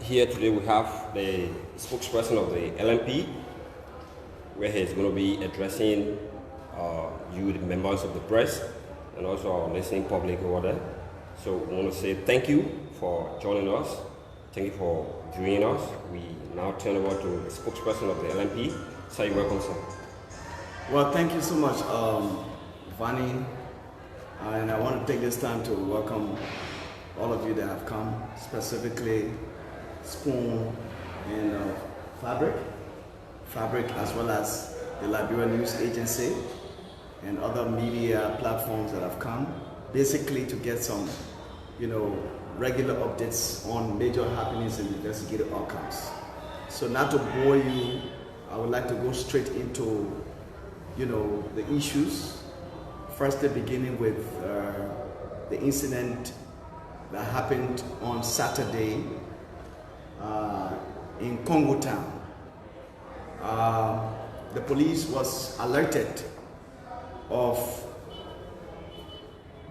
here today we have the spokesperson of the LNP, where he's going to be addressing you, the members of the press, and also our listening public over there. So we want to say thank you for joining us. Thank you for viewing us. We now turn over to the spokesperson of the LNP. Sir, you're welcome, sir. Well, thank you so much, Vani. And I want to take this time to welcome all of you that have come, specifically Spoon and Fabric, as well as the Liberia News Agency and other media platforms that have come, basically to get some, regular updates on major happenings in investigative outcomes. So not to bore you, I would like to go straight into, the issues. Firstly, beginning with the incident that happened on Saturday in Congo Town. The police was alerted of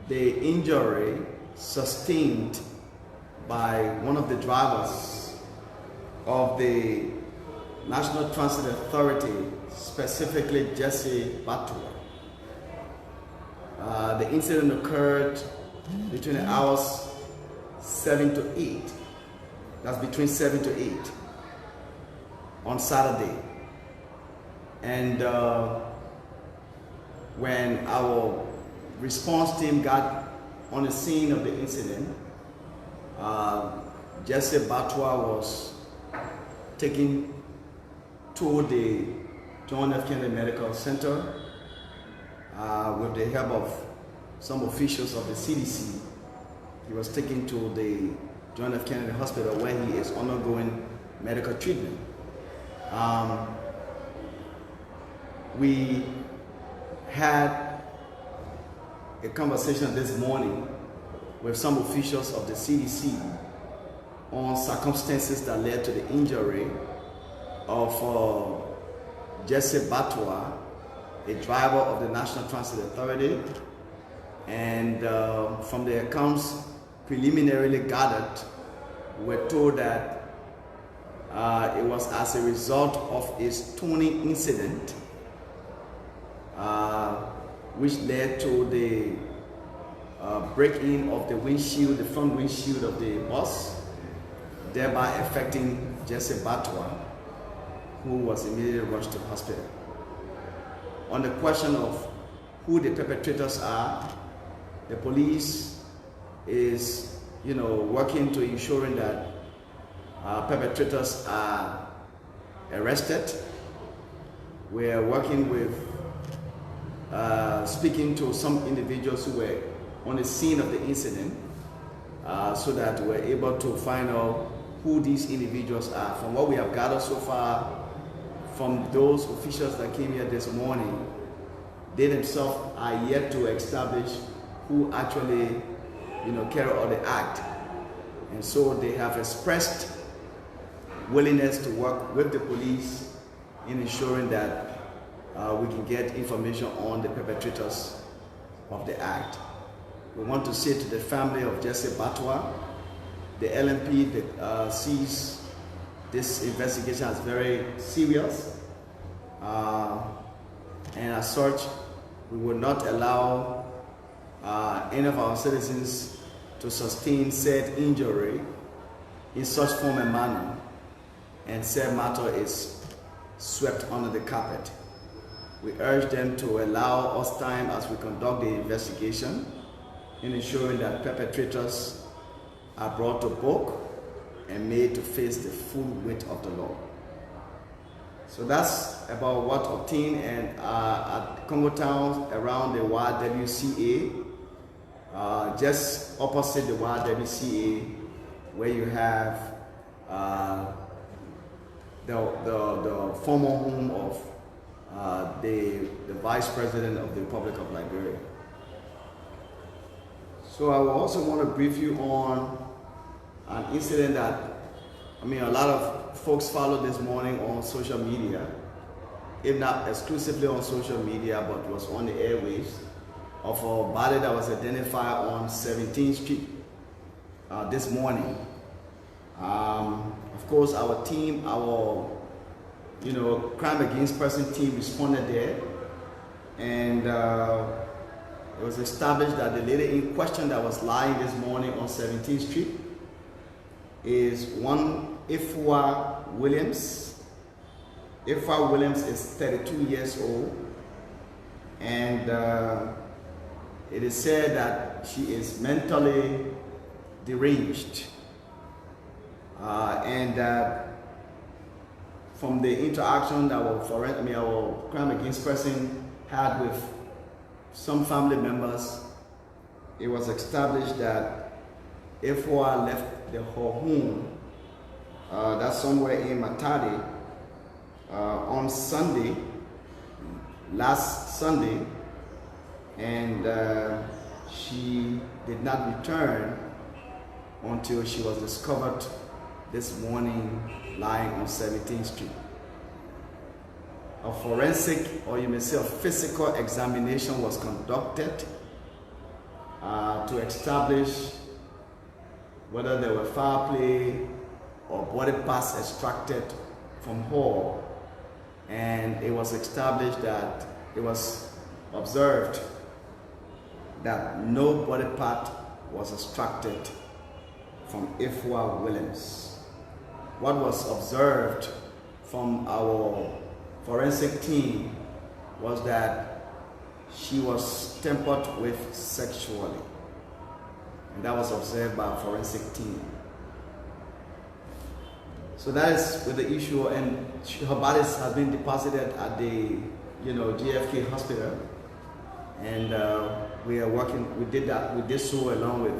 the injury sustained by one of the drivers of the National Transit Authority, specifically Jesse Batua. The incident occurred between the hours 7 to 8. That's between 7 to 8 on Saturday. And when our response team got on the scene of the incident, Jesse Batua was taken to the John F. Kennedy Medical Center with the help of some officials of the CDC. He was taken to the John F. Kennedy Hospital where he is undergoing medical treatment. We had a conversation this morning with some officials of the CDC on circumstances that led to the injury of Jesse Batua, a driver of the National Transit Authority. And from the accounts preliminarily gathered, we're told that it was as a result of a stoning incident which led to the break-in of the windshield, the front windshield of the bus, thereby affecting Jesse Batua, who was immediately rushed to the hospital. On the question of who the perpetrators are, the police is, working to ensuring that perpetrators are arrested. We are working with speaking to some individuals who were on the scene of the incident so that we're able to find out who these individuals are. From what we have gathered so far from those officials that came here this morning, they themselves are yet to establish who actually carried out the act. And so they have expressed willingness to work with the police in ensuring that we can get information on the perpetrators of the act. We want to say to the family of Jesse Batua, the LNP sees this investigation as very serious, and as such, we will not allow any of our citizens to sustain said injury in such form and manner, and said matter is swept under the carpet. We urge them to allow us time as we conduct the investigation in ensuring that perpetrators are brought to book and made to face the full weight of the law. So that's about what obtained and at Congo Town around the YWCA, just opposite the YWCA, where you have the former home of the Vice President of the Republic of Liberia. So I will also want to brief you on an incident that, a lot of folks followed this morning on social media, if not exclusively on social media, but was on the airwaves, of a body that was identified on 17th Street this morning. Of course, our team, our crime against person team responded there, and it was established that the lady in question that was lying this morning on 17th Street is one Ifwa Williams. Ifwa Williams is 32 years old, and it is said that she is mentally deranged, and from the interaction that our crime against person had with some family members, it was established that Ifwa left her home, that's somewhere in Matadi, on Sunday, last Sunday, and she did not return until she was discovered this morning lying on 17th Street. A forensic, or you may say a physical examination, was conducted to establish whether there were foul play or body parts extracted from her, and it was established that it was observed that no body part was extracted from Ifwa Williams. What was observed from our forensic team was that she was tampered with sexually, and that was observed by our forensic team. So that is with the issue, and her body has been deposited at the GFK hospital, and we are working. We did so along with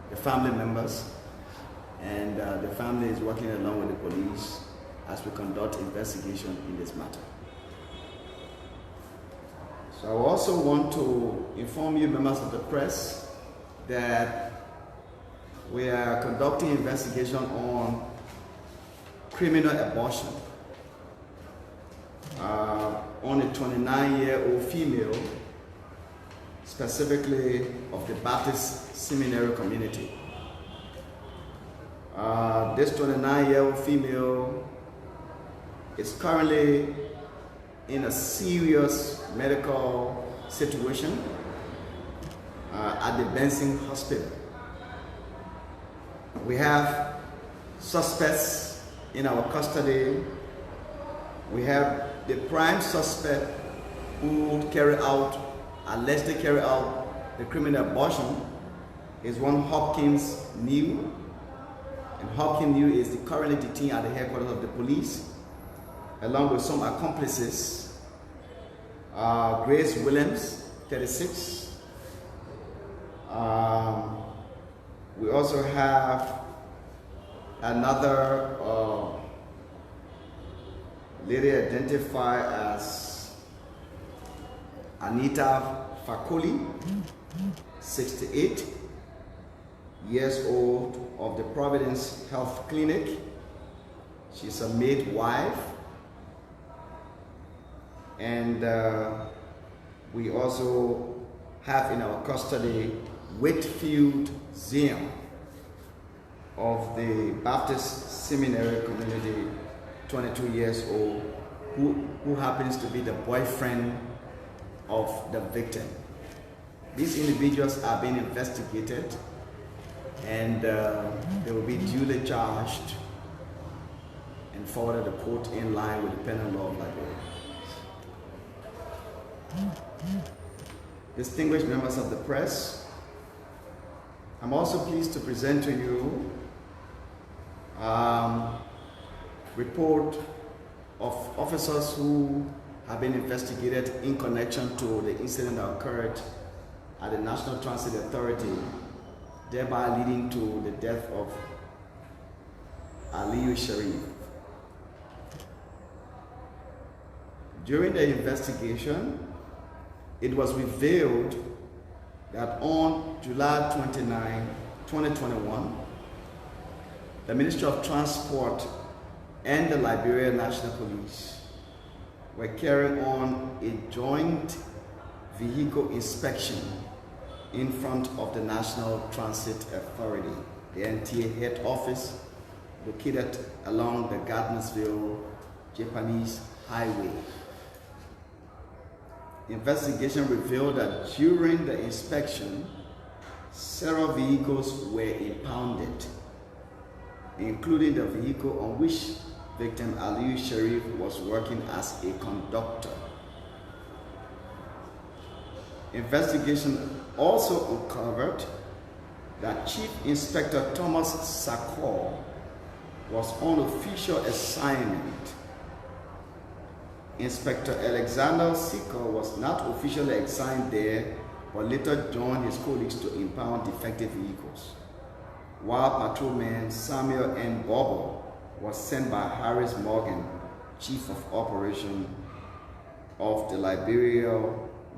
the family members, and the family is working along with the police as we conduct investigation in this matter. So I also want to inform you, members of the press, that we are conducting investigation on criminal abortion on a 29-year-old female, specifically of the Baptist Seminary community. This 29-year-old female is currently in a serious medical situation at the Benson Hospital. We have suspects in our custody. We have the prime suspect who allegedly carried out the criminal abortion is one Hopkins New, and Hopkins New is currently detained at the headquarters of the police, along with some accomplices. Grace Williams, 36. We also have another lady identified as Anita Fakoli, 68 years old, of the Providence Health Clinic. She's a midwife. And we also have in our custody Whitfield Zion of the Baptist Seminary community, 22 years old, who happens to be the boyfriend of the victim. These individuals are being investigated, and they will be duly charged and forwarded to court in line with the penal law of Liberia. Distinguished members of the press, I'm also pleased to present to you report of officers who have been investigated in connection to the incident that occurred at the National Transit Authority, thereby leading to the death of Aliyu Sharif. During the investigation, it was revealed that on July 29, 2021, the Ministry of Transport and the Liberia National Police were carrying on a joint vehicle inspection in front of the National Transit Authority, the NTA head office located along the Gardnersville-Japanese Highway. Investigation revealed that during the inspection, several vehicles were impounded, including the vehicle on which victim Aliyu Sharif was working as a conductor. Investigation also uncovered that Chief Inspector Thomas Sakor was on official assignment. Inspector Alexander Sikor was not officially assigned there, but later joined his colleagues to impound defective vehicles, while patrolman Samuel N. Bobo was sent by Harris Morgan, Chief of Operation of the Liberia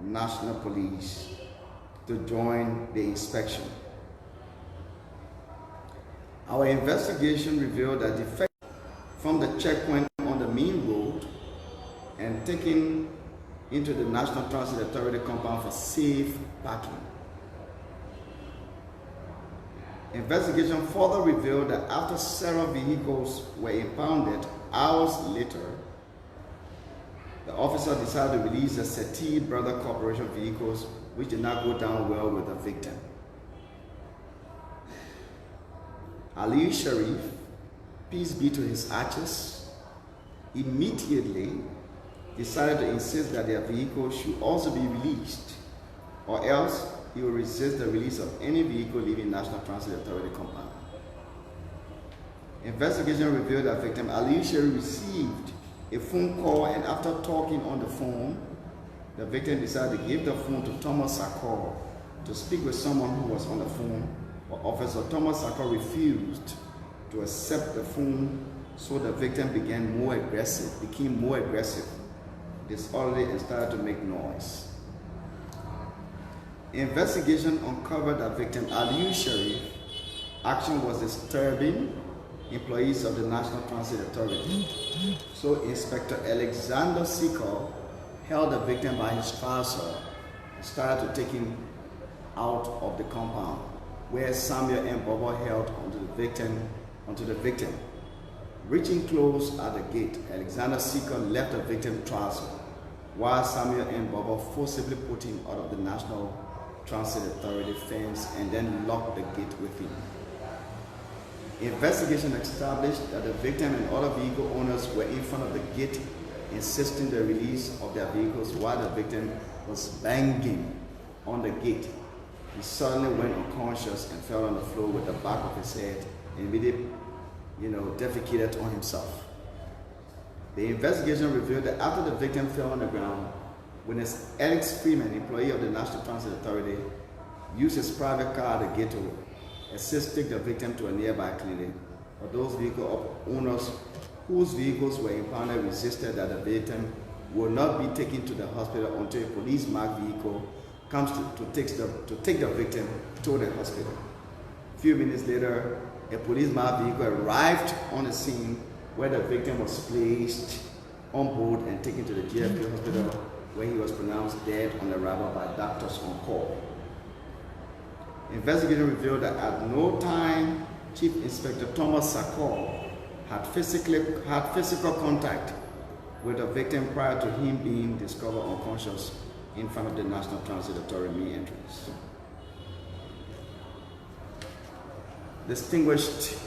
National Police, to join the inspection. Our investigation revealed that defects from the checkpoint on the main road and taken into the National Transit Authority compound for safe parking. Investigation further revealed that after several vehicles were impounded hours later, the officer decided to release the Settee Brother Corporation vehicles, which did not go down well with the victim. Aliyu Sharif, peace be to his ashes, immediately decided to insist that their vehicles should also be released, or else he will resist the release of any vehicle leaving National Transit Authority compound. Investigation revealed that victim Aliyu Sharif received a phone call, and after talking on the phone, the victim decided to give the phone to Thomas Sakor to speak with someone who was on the phone, but Officer Thomas Sakor refused to accept the phone, so the victim became more aggressive, disorderly, and started to make noise. Investigation uncovered that victim Aliyu Sharif's action was disturbing employees of the National Transit Authority. So Inspector Alexander Sikor held the victim by his trouser and started to take him out of the compound, where Samuel and Bobo held onto the victim. Reaching close at the gate, Alexander Sikor left the victim trouser, while Samuel and Bobo forcibly put him out of the National Transit Authority fence and then locked the gate with him. Investigation established that the victim and other vehicle owners were in front of the gate insisting the release of their vehicles while the victim was banging on the gate. He suddenly went unconscious and fell on the floor with the back of his head and immediately, defecated on himself. The investigation revealed that after the victim fell on the ground, witness Alex Freeman, employee of the National Transit Authority, used his private car at the gate to assist take the victim to a nearby clinic, but those vehicle owners whose vehicles were impounded resisted that the victim will not be taken to the hospital until a police-marked vehicle comes to take the victim to the hospital. A few minutes later, a police-marked vehicle arrived on the scene where the victim was placed on board and taken to the GFP hospital, where he was pronounced dead on arrival by doctors on call. Investigation revealed that at no time Chief Inspector Thomas Sakor had physical contact with the victim prior to him being discovered unconscious in front of the National Transit Authority main entrance. Distinguished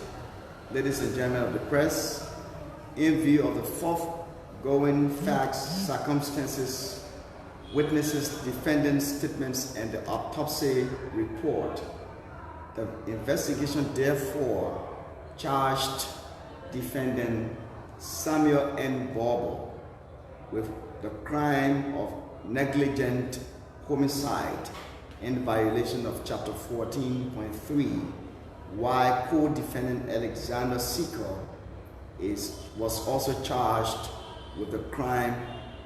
ladies and gentlemen of the press, in view of the foregoing facts, circumstances, witnesses, defendants' statements, and the autopsy report, the investigation therefore charged defendant Samuel N. Bobo with the crime of negligent homicide in violation of Chapter 14.3, while co-defendant Alexander Sikor was also charged with the crime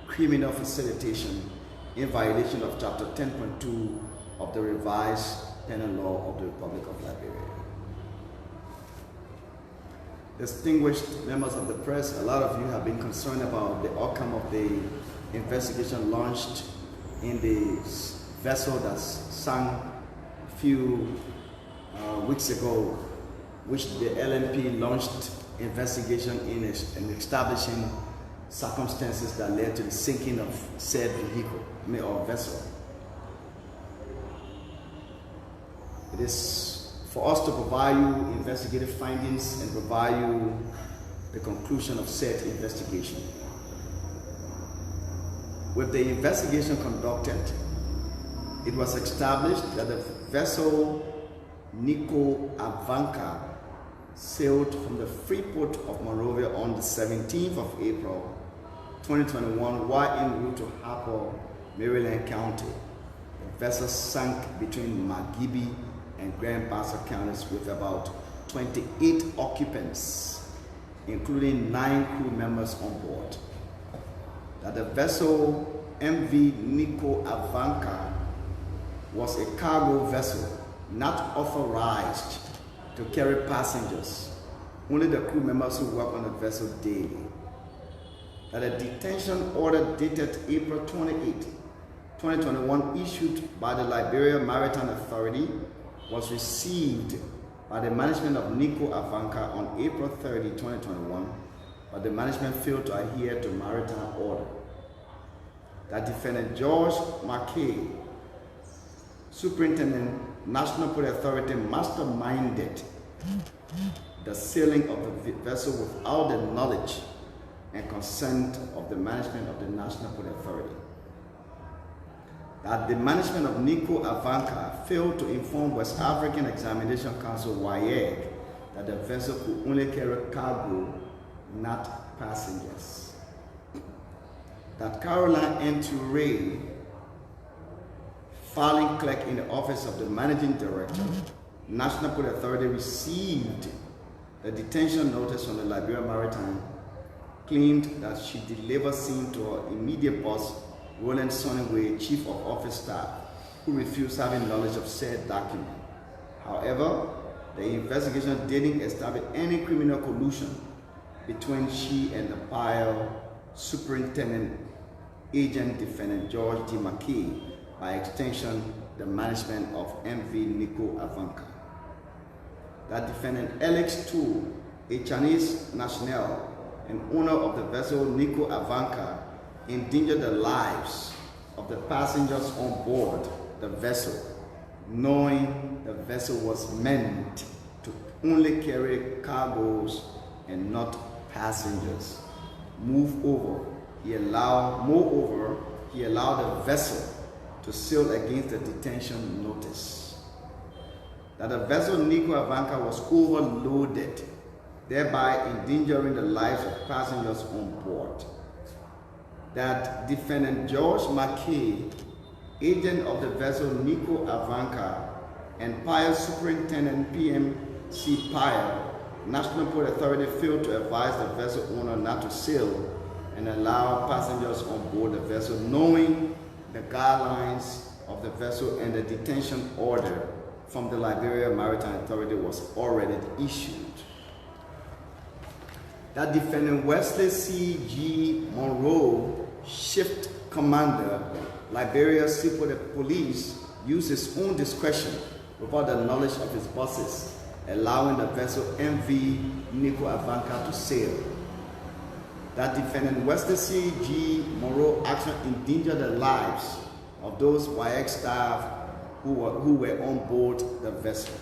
criminal facilitation in violation of Chapter 10.2 of the revised penal law of the Republic of Liberia. Distinguished members of the press, a lot of you have been concerned about the outcome of the investigation launched in the vessel that sank a few weeks ago which the LMP launched investigation in establishing circumstances that led to the sinking of said vehicle, or vessel. It is for us to provide you investigative findings and provide you the conclusion of said investigation. With the investigation conducted, it was established that the vessel Nico Avanca sailed from the free port of Monrovia on the 17th of April 2021 while en route to Harper, Maryland County. The vessel sank between Magibie and Grand Bassa counties with about 28 occupants, including 9 crew members on board. That the vessel MV Nico Avanca was a cargo vessel not authorized to carry passengers, only the crew members who work on the vessel daily. That a detention order dated April 28, 2021, issued by the Liberia Maritime Authority, was received by the management of Nico Avanca on April 30, 2021, but the management failed to adhere to maritime order. That defendant George McKay, Superintendent, National Police Authority, masterminded the sailing of the vessel without the knowledge and consent of the management of the National Police Authority. That the management of Nico Avanca failed to inform West African Examination Council WAEG that the vessel could only carry cargo, not passengers. That Caroline N. Toure, filing clerk in the office of the managing director, National Police Authority, received the detention notice from the Liberia Maritime, claimed that she delivered same to her immediate boss, Roland Sonningway, Chief of Office Staff, who refused having knowledge of said document. However, the investigation didn't establish any criminal collusion between she and the prior Superintendent Agent Defendant George D. McKay, by extension, the management of MV Nico Avanca. That defendant Alex Tu, a Chinese national and owner of the vessel Nico Avanca, endangered the lives of the passengers on board the vessel, knowing the vessel was meant to only carry cargoes and not passengers. Moreover, he allowed the vessel to sail against the detention notice. That the vessel Nico Avanca was overloaded, thereby endangering the lives of passengers on board. That defendant George McKay, agent of the vessel Nico Avanca, and Pier Superintendent PMC Pier, National Port Authority, failed to advise the vessel owner not to sail and allow passengers on board the vessel, knowing the guidelines of the vessel and the detention order from the Liberia Maritime Authority was already issued. That defendant Wesley C. G. Monroe, Shift Commander, Liberia National Police, used his own discretion without the knowledge of his bosses, allowing the vessel MV Nico Avanca to sail. That defendant Wesley C. G. Monroe actually endangered the lives of those WAEG staff who were on board the vessel.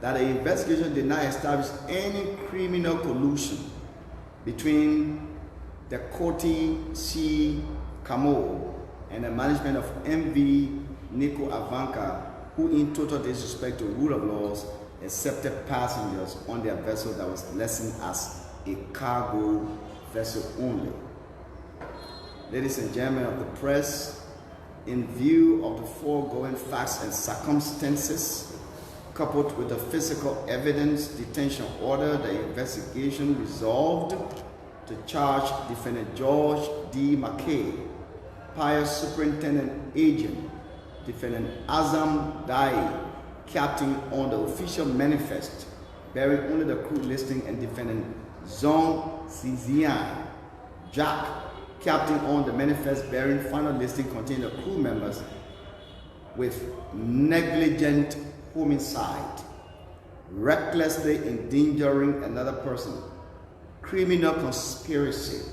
That the investigation did not establish any criminal collusion between the Koti C. Camo and the management of MV Nico Avanca, who in total disrespect to rule of laws accepted passengers on their vessel that was listed as a cargo vessel only. Ladies and gentlemen of the press, in view of the foregoing facts and circumstances, coupled with the physical evidence detention order, the investigation resolved to charge defendant George D. McKay, Pier Superintendent Agent, defendant Azam Dai, captain on the official manifest, bearing only the crew listing, and defendant Zong Zizian, Jack, captain on the manifest, bearing final listing containing the crew members, with negligent homicide, recklessly endangering another person, criminal conspiracy,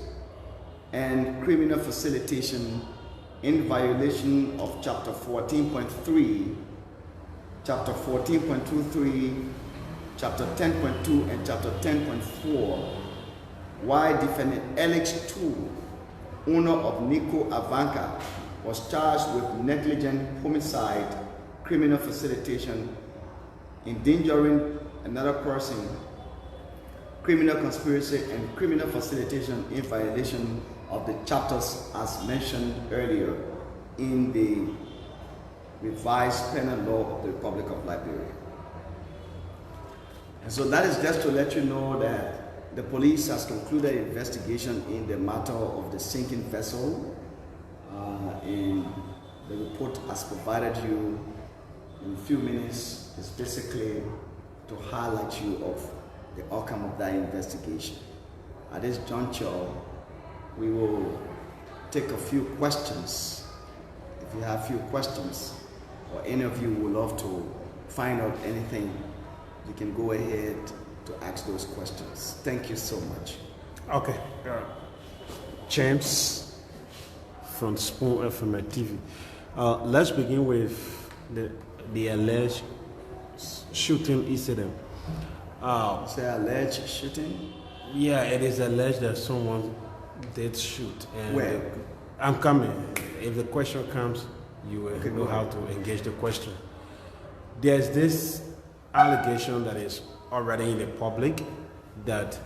and criminal facilitation in violation of Chapter 14.3, Chapter 14.23, Chapter 10.2, and Chapter 10.4, why defendant Alex 2, owner of Nico Avanca, was charged with negligent homicide, criminal facilitation, endangering another person, criminal conspiracy, and criminal facilitation in violation of the chapters as mentioned earlier in the revised penal law of the Republic of Liberia. And so that is just to let you know that the police has concluded investigation in the matter of the sinking vessel, and the report has provided you in a few minutes is basically to highlight you of the outcome of that investigation. At this juncture, we will take a few questions. If you have a few questions, or any of you would love to find out anything, you can go ahead to ask those questions. Thank you so much. Okay. James from Spoon FM TV. Let's begin with the alleged shooting incident. Say alleged shooting? Yeah, it is alleged that someone did shoot. And where? I'm coming. If the question comes, you will know how to engage the question. There's this allegation that is already in the public that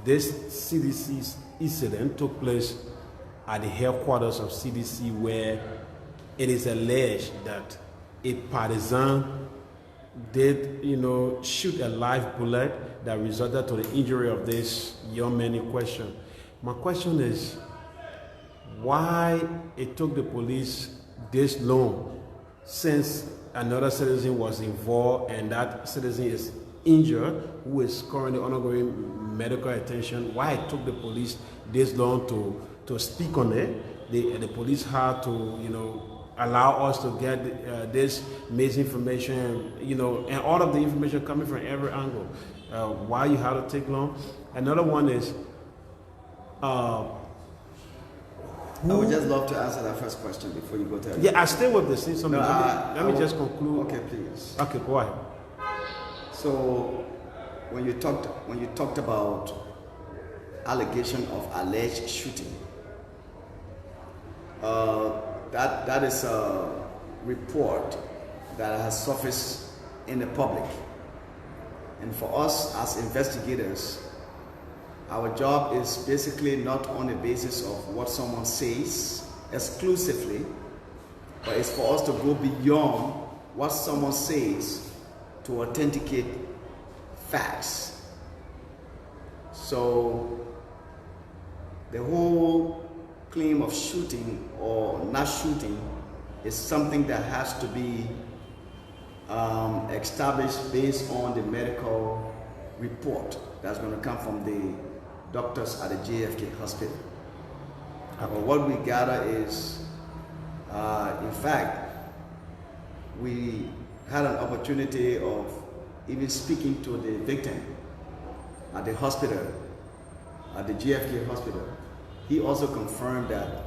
this CDC incident took place at the headquarters of CDC, where it is alleged that a partisan did, shoot a live bullet that resulted to the injury of this young man in question. My question is, why it took the police this long, since another citizen was involved and that citizen is injured, who is currently undergoing medical attention? Why it took the police this long to speak on it? The police had to, allow us to get this misinformation, and all of the information coming from every angle. Why you had to take long? Another one is, I would just love to answer that first question before you go to. Yeah, I stay with the system. No, let me just conclude. Okay, please. Okay, go ahead. So, when you talked about allegation of alleged shooting, that is a report that has surfaced in the public, and for us as investigators, our job is basically not on the basis of what someone says exclusively, but it's for us to go beyond what someone says to authenticate facts. So the whole claim of shooting or not shooting is something that has to be established based on the medical report that's going to come from the doctors at the JFK hospital. But what we gather is, in fact, we had an opportunity of even speaking to the victim at the hospital, at the JFK hospital. He also confirmed that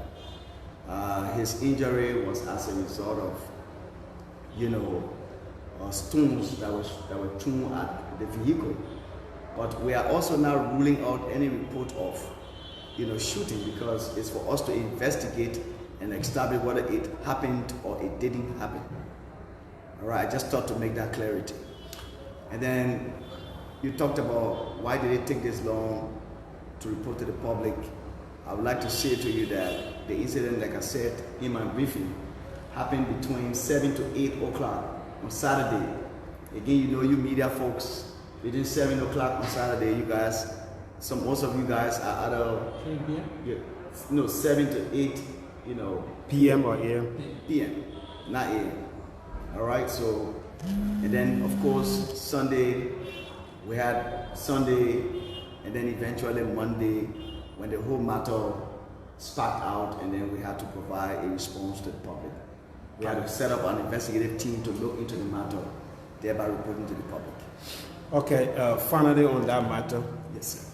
his injury was as a result of, stones that were thrown at the vehicle. But we are also now ruling out any report of, shooting, because it's for us to investigate and establish whether it happened or it didn't happen. All right, I just thought to make that clarity. And then you talked about why did it take this long to report to the public. I would like to say to you that the incident, like I said in my briefing, happened between 7 to 8 o'clock on Saturday. Again, you media folks, between 7 o'clock on Saturday, you guys, most of you guys are either 7 to 8, PM or AM? PM, not AM. All right, so, and then of course, Sunday, we had Sunday, and then eventually Monday, when the whole matter sparked out, and then we had to provide a response to the public. We had to set up an investigative team to look into the matter, thereby reporting to the public. Okay, finally on that matter, Yes, sir.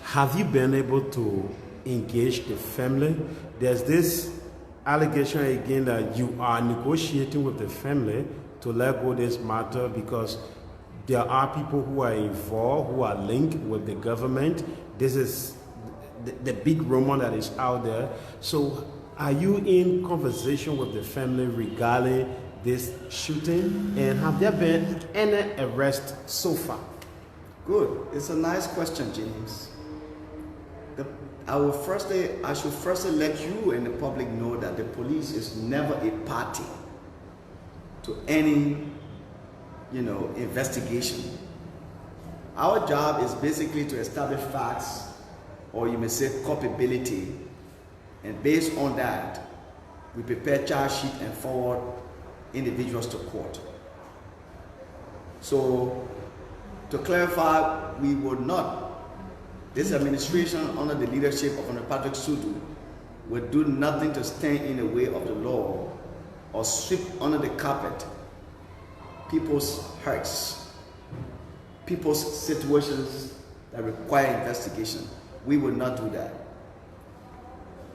have you been able to engage the family? There's this allegation again that you are negotiating with the family to let go this matter because there are people who are involved, who are linked with the government. This is the big rumor that is out there. So are you in conversation with the family regarding this shooting? And have there been any arrest so far? Good. It's a nice question, James. I should firstly let you and the public know that the police is never a party to any, investigation. Our job is basically to establish facts, or you may say culpability, and based on that, we prepare charge sheet and forward individuals to court. So, to clarify, we would not, this administration under the leadership of Honorable Patrick Sudu will do nothing to stand in the way of the law or sweep under the carpet people's hurts, people's situations that require investigation. We will not do that.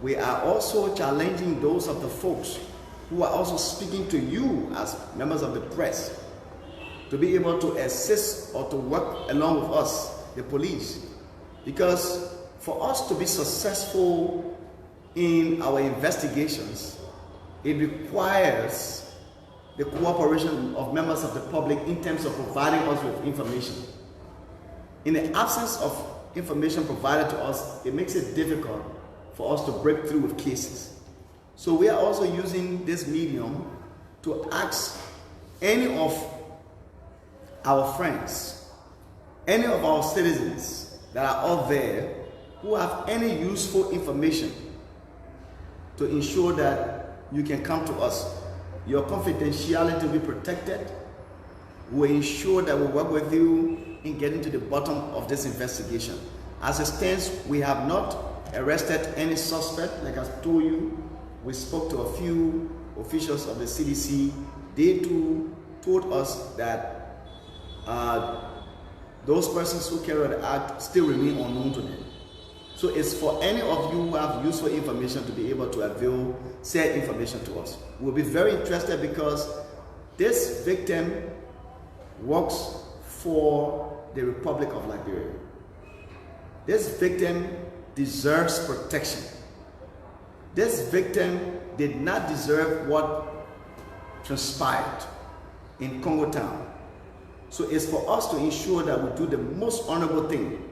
We are also challenging those of the folks who are also speaking to you as members of the press to be able to assist or to work along with us, the police. Because for us to be successful in our investigations, it requires the cooperation of members of the public in terms of providing us with information. In the absence of information provided to us, it makes it difficult for us to break through with cases. So we are also using this medium to ask any of our friends, any of our citizens that are out there who have any useful information to ensure that you can come to us. Your confidentiality will be protected. We'll ensure that we'll work with you in getting to the bottom of this investigation. As it stands, we have not arrested any suspect. Like I told you, we spoke to a few officials of the CDC. They too told us that those persons who carry out the act still remain unknown to them. So it's for any of you who have useful information to be able to avail said information to us. We'll be very interested because this victim works for the Republic of Liberia. This victim deserves protection. This victim did not deserve what transpired in Congo Town. So it's for us to ensure that we do the most honorable thing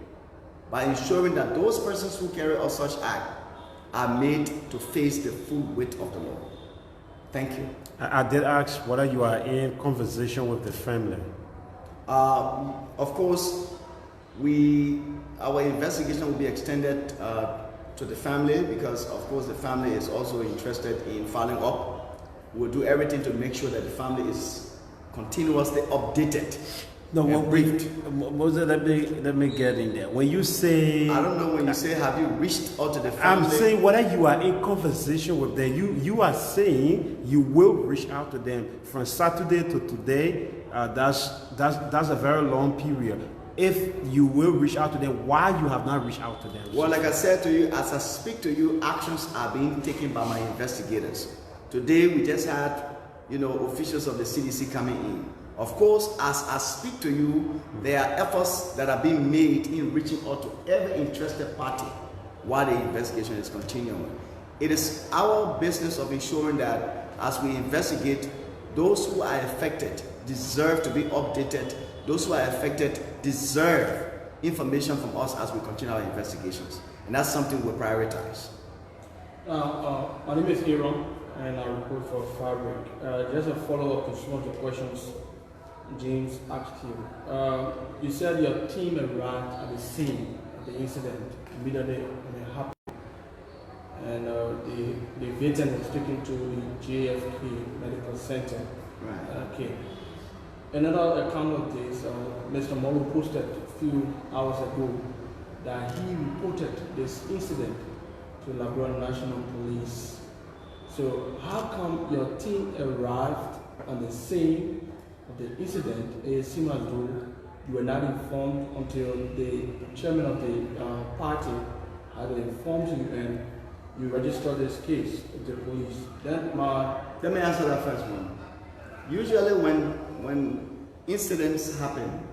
by ensuring that those persons who carry out such act are made to face the full weight of the law. Thank you. I did ask whether you are in conversation with the family. Of course, our investigation will be extended to the family because, of course, the family is also interested in following up. We'll do everything to make sure that the family is continuously updated. No, Moses, let me get in there. When you say, I don't know, when you say, have you reached out to the family? I'm saying whether you are in conversation with them. You are saying you will reach out to them from Saturday to today. That's a very long period. If you will reach out to them, why you have not reached out to them? Well, like I said to you, as I speak to you, actions are being taken by my investigators. Today we just had, officials of the CDC coming in. Of course, as I speak to you, there are efforts that are being made in reaching out to every interested party while the investigation is continuing. It is our business of ensuring that as we investigate, those who are affected deserve to be updated. Those who are affected deserve information from us as we continue our investigations. And that's something we prioritize. My name is Aaron, and I report for Fabric. Just a follow-up to some of the questions James asked you. You said your team arrived at the scene of the incident immediately when it happened, and the victim was taken to the JFK Medical Center. Right. Okay. Another account of this, Mr. Molo posted a few hours ago that he reported this incident to Liberia National Police. So how come your team arrived on the scene of the incident? It seems as though you were not informed until the chairman of the party had informed you and you registered this case with the police. Then let me answer that first one. Usually when incidents happen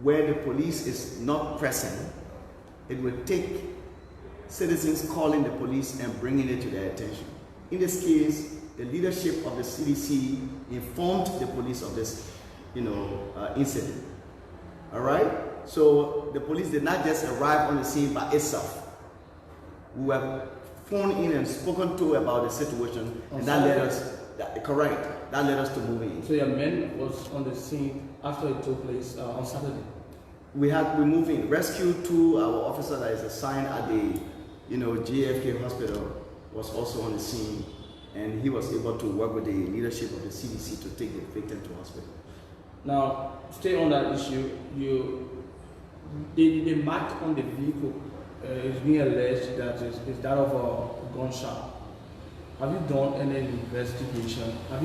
where the police is not present, it will take citizens calling the police and bringing it to their attention. In this case, the leadership of the CDC informed the police of this, incident. All right? So the police did not just arrive on the scene by itself. We were phoned in and spoken to about the situation, and that led us. That led us to move in. So your men was on the scene after it took place on Saturday. We moved in, rescued our officer that is assigned at the, JFK hospital was also on the scene, and he was able to work with the leadership of the CDC to take the victim to hospital. Now, stay on that issue. The mark on the vehicle is being alleged that is that of a gunshot. Have you done any investigation? Have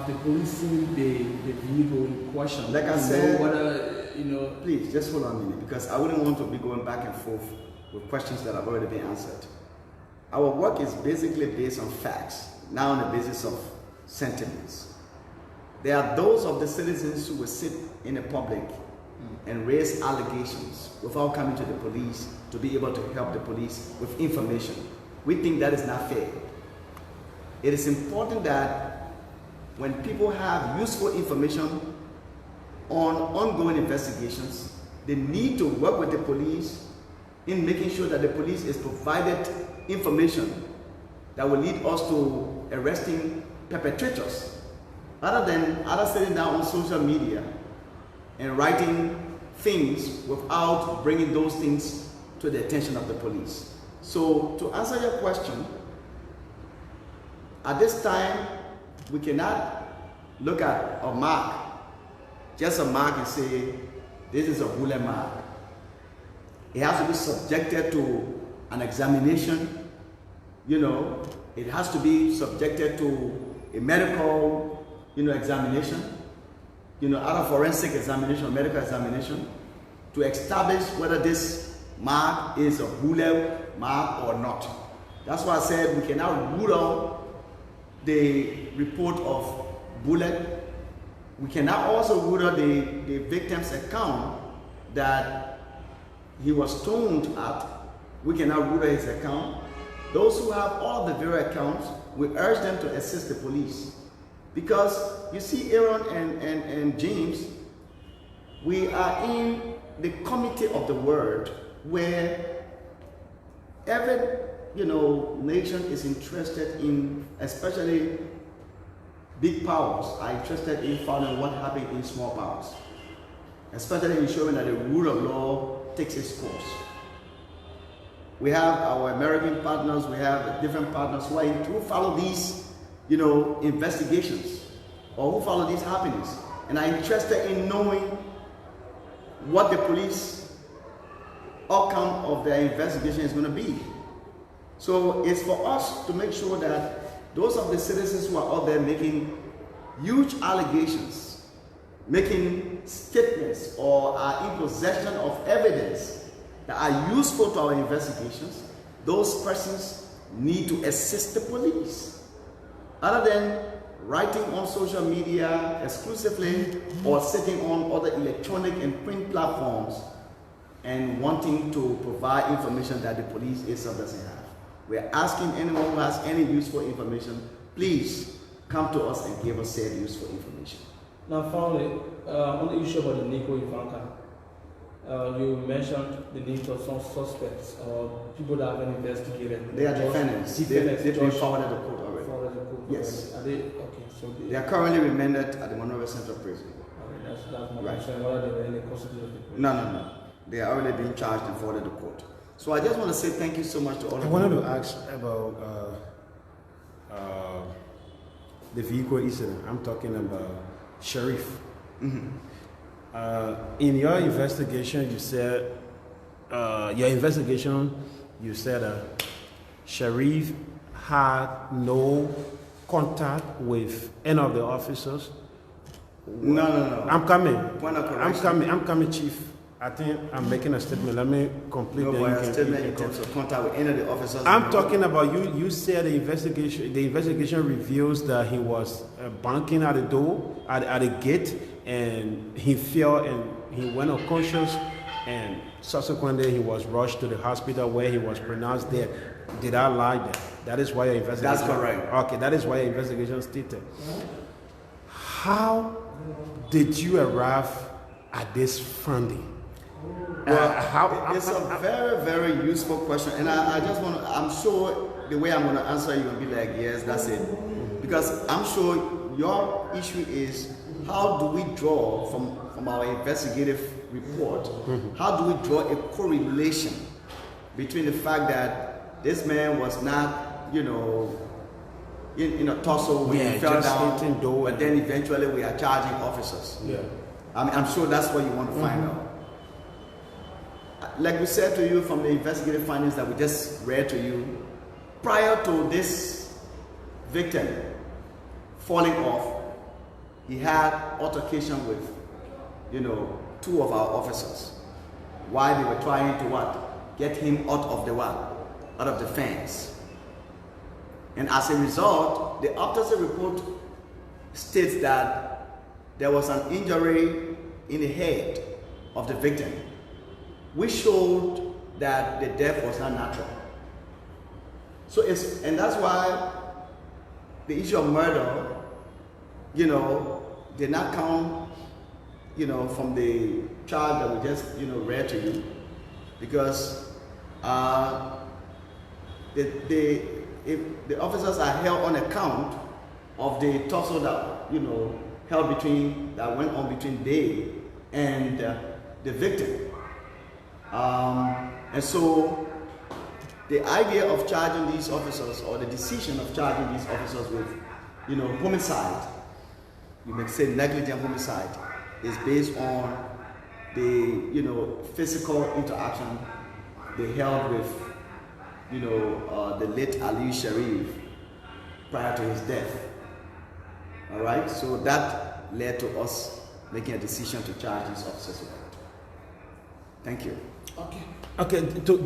the police seen the vehicle in question? Like I said, whether, please just hold on a minute, because I wouldn't want to be going back and forth with questions that have already been answered. Our work is basically based on facts, not on the basis of sentiments. There are those of the citizens who will sit in the public and raise allegations without coming to the police to be able to help the police with information. We think that is not fair. It is important that when people have useful information on ongoing investigations, they need to work with the police in making sure that the police is provided information that will lead us to arresting perpetrators, rather than sitting down on social media and writing things without bringing those things to the attention of the police. So to answer your question, at this time, we cannot look at a mark, just a mark, and say, this is a bullet mark. It has to be subjected to an examination, it has to be subjected to a medical, examination, other forensic examination, medical examination, to establish whether this mark is a bullet mark or not. That's why I said we cannot rule out the report of bullet. We cannot also rule out the victim's account that he was stoned at. We cannot rule out his account. Those who have all of the various accounts, we urge them to assist the police. Because you see, Aaron and James, we are in the committee of the word where every nation is interested in, especially big powers are interested in finding what happened in small powers, especially ensuring that the rule of law takes its course. We have our American partners, we have different partners who follow these investigations, or who follow these happenings, and are interested in knowing what the police outcome of their investigation is going to be. So it's for us to make sure that those of the citizens who are out there making huge allegations, making statements, or are in possession of evidence that are useful to our investigations, those persons need to assist the police. Other than writing on social media exclusively or sitting on other electronic and print platforms and wanting to provide information that the police itself doesn't have. We're asking anyone who has any useful information, please come to us and give us said useful information. Now finally, on the issue about the Nico Ivanka, you mentioned the names of some suspects or people that have been investigated. They are defendants. They've been forwarded to court already. Yes. Are they, okay, so they are currently remanded at the Monrovia Central Prison. Okay, that's my right. concern, whether they were in the custody of the police. No. They are already being charged and forwarded to court. So I just want to say thank you so much to all of you. I wanted to ask about the vehicle incident. I'm talking about Sheriff. Mm-hmm. In your investigation, you said Sheriff had no contact with any of the officers No. I'm coming. Point of correction. I'm coming, Chief. I think I'm making a statement. Let me complete. No, but a statement in terms of contact with any of the officers. I'm talking about you. You said the investigation reveals that he was banking at the door, at the gate, and he fell and he went unconscious, and subsequently he was rushed to the hospital where he was pronounced dead. Did I lie there? That is why your investigation. That's correct. Okay, that is why your investigation stated. How did you arrive at this funding? Well, it's a very, very useful question, and I just want to, I'm sure the way I'm going to answer you will be like, yes, that's it. Because I'm sure your issue is, how do we draw from our investigative report, how do we draw a correlation between the fact that this man was not, in a tussle when he fell down, but then eventually we are charging officers. Yeah. I'm sure that's what you want to find out. Like we said to you from the investigative findings that we just read to you, prior to this victim falling off, he had altercation with, two of our officers while they were trying to what? Get him out of the fence. And as a result, the autopsy report states that there was an injury in the head of the victim, which showed that the death was not natural. And that's why the issue of murder, did not come, from the charge that we just, read to you, because the officers are held on account of the tussle that, that went on between they and the victim. And so the idea of charging these officers, or the decision of charging these officers with, homicide, you may say negligent homicide, is based on the, physical interaction they held with, the late Ali Sharif prior to his death. All right, so that led to us making a decision to charge these officers with it. Thank you. Okay.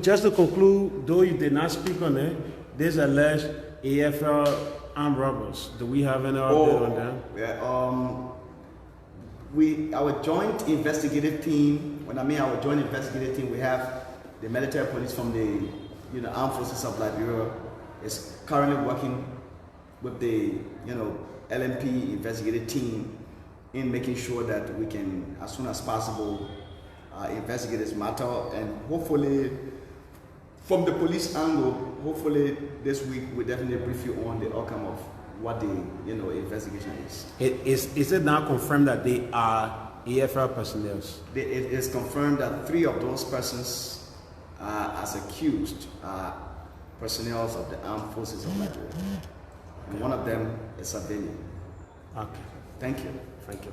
Just to conclude, though you did not speak on it, this alleged AFL armed robbers. Do we have any update on that? Yeah. Our joint investigative team. When I mean our joint investigative team, we have the military police from the Armed Forces of Liberia is currently working with the LMP investigative team in making sure that we can, as soon as possible, investigate this matter, and hopefully, from the police angle, hopefully this week we'll definitely brief you on the outcome of what the investigation is. Is it now confirmed that they are AFL personnel? It is confirmed that 3 of those persons, as accused, are personnel of the Armed Forces of Nigeria, and one of them is civilian. Okay. Thank you. Thank you.